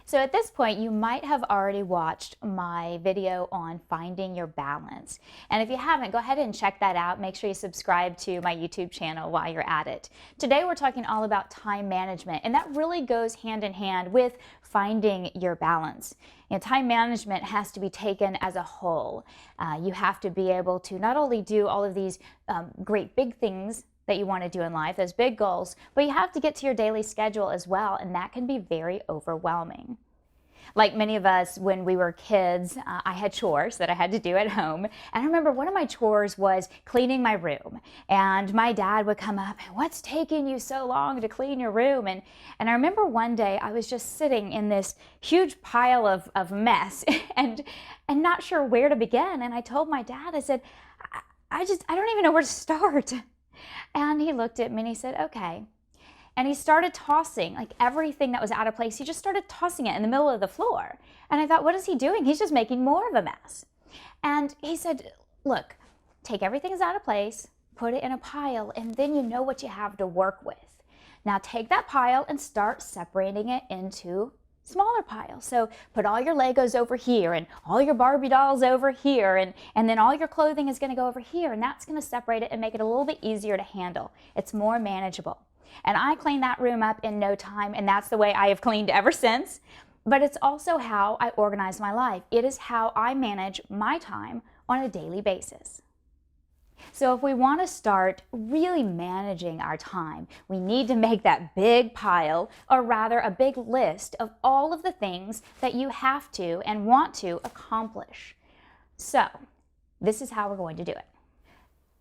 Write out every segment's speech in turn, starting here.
So at this point, you might have already watched my video on finding your balance. And if you haven't, go ahead and check that out. Make sure you subscribe to my YouTube channel while you're at it. Today, we're talking all about time management, and that really goes hand in hand with finding your balance. Time management has to be taken as a whole. You have to be able to not only do all of these great big things that you want to do in life, those big goals, but you have to get to your daily schedule as well, and that can be very overwhelming. Like many of us, when we were kids, I had chores that I had to do at home. And I remember one of my chores was cleaning my room. And my dad would come up, "What's taking you so long to clean your room?" And I remember one day I was just sitting in this huge pile of mess and not sure where to begin. And I told my dad, I said, I don't even know where to start. And he looked at me and he said, "Okay." And he started tossing like everything that was out of place. He just started tossing it in the middle of the floor. And I thought, what is he doing? He's just making more of a mess. And he said, "Look, take everything that's out of place, put it in a pile, and then you know what you have to work with. Now take that pile and start separating it into smaller piles. So put all your Legos over here and all your Barbie dolls over here, and then all your clothing is going to go over here, and that's going to separate it and make it a little bit easier to handle. It's more manageable." And I cleaned that room up in no time, and that's the way I have cleaned ever since. But it's also how I organize my life. It is how I manage my time on a daily basis. So if we want to start really managing our time, we need to make that big pile, or rather a big list of all of the things that you have to and want to accomplish. So this is how we're going to do it.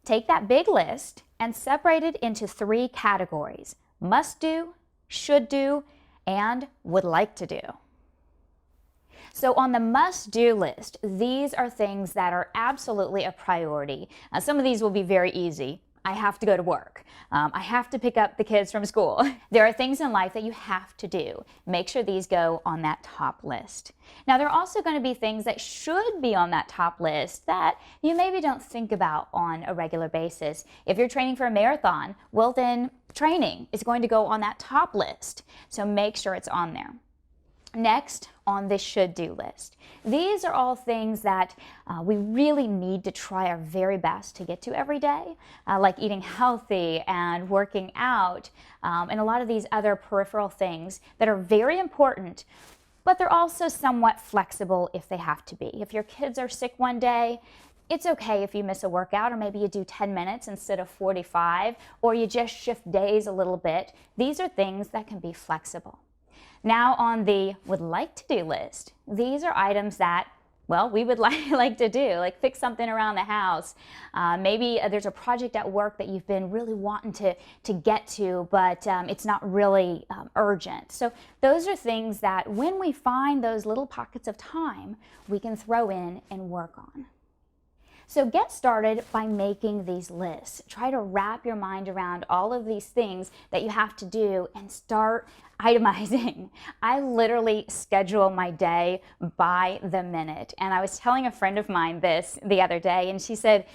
Take that big list and separate it into 3 categories: must do, should do, and would like to do. So on the must-do list, these are things that are absolutely a priority. Some of these will be very easy. I have to go to work. I have to pick up the kids from school. There are things in life that you have to do. Make sure these go on that top list. Now, there are also going to be things that should be on that top list that you maybe don't think about on a regular basis. If you're training for a marathon, well then training is going to go on that top list. So make sure it's on there. Next, on the should-do list. These are all things that we really need to try our very best to get to every day, like eating healthy and working out, and a lot of these other peripheral things that are very important, but they're also somewhat flexible if they have to be. If your kids are sick one day, it's okay if you miss a workout, or maybe you do 10 minutes instead of 45, or you just shift days a little bit. These are things that can be flexible. Now on the would like to do list, these are items that, well, we would like to do, like fix something around the house. Maybe there's a project at work that you've been really wanting to get to, but it's not really urgent. So those are things that when we find those little pockets of time, we can throw in and work on. So get started by making these lists. Try to wrap your mind around all of these things that you have to do and start itemizing. I literally schedule my day by the minute. And I was telling a friend of mine this the other day, and she said,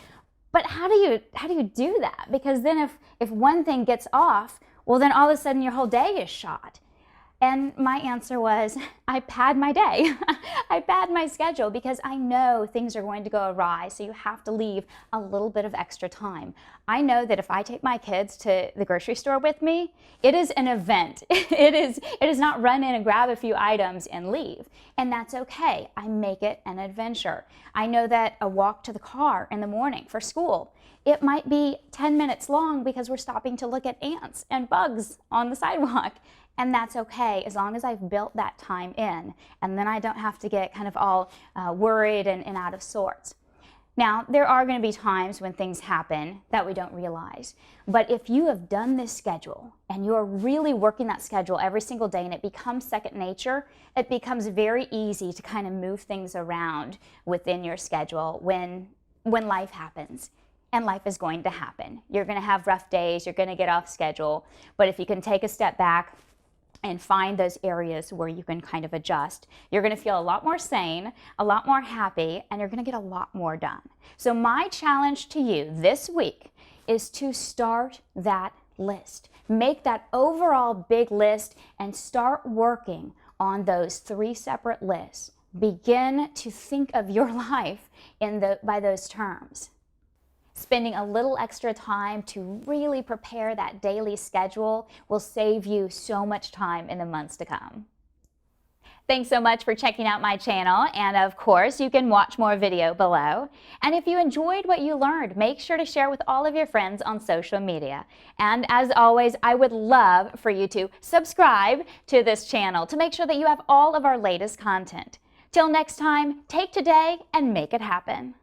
"But how do you do that? Because then if one thing gets off, well then all of a sudden your whole day is shot." And my answer was, I pad my day. I pad my schedule because I know things are going to go awry, so you have to leave a little bit of extra time. I know that if I take my kids to the grocery store with me, it is an event. It is not run in and grab a few items and leave. And that's okay. I make it an adventure. I know that a walk to the car in the morning for school, it might be 10 minutes long because we're stopping to look at ants and bugs on the sidewalk. And that's okay as long as I've built that time in, and then I don't have to get kind of all worried and out of sorts. Now, there are going to be times when things happen that we don't realize, but if you have done this schedule and you're really working that schedule every single day and it becomes second nature, it becomes very easy to kind of move things around within your schedule when life happens. And life is going to happen. You're going to have rough days, you're going to get off schedule, but if you can take a step back and find those areas where you can kind of adjust, you're going to feel a lot more sane, a lot more happy, and you're going to get a lot more done. So my challenge to you this week is to start that list. Make that overall big list and start working on those 3 separate lists. Begin to think of your life by those terms. Spending a little extra time to really prepare that daily schedule will save you so much time in the months to come. Thanks so much for checking out my channel, and of course you can watch more video below. And if you enjoyed what you learned, make sure to share with all of your friends on social media. And as always, I would love for you to subscribe to this channel to make sure that you have all of our latest content. Till next time, take today and make it happen.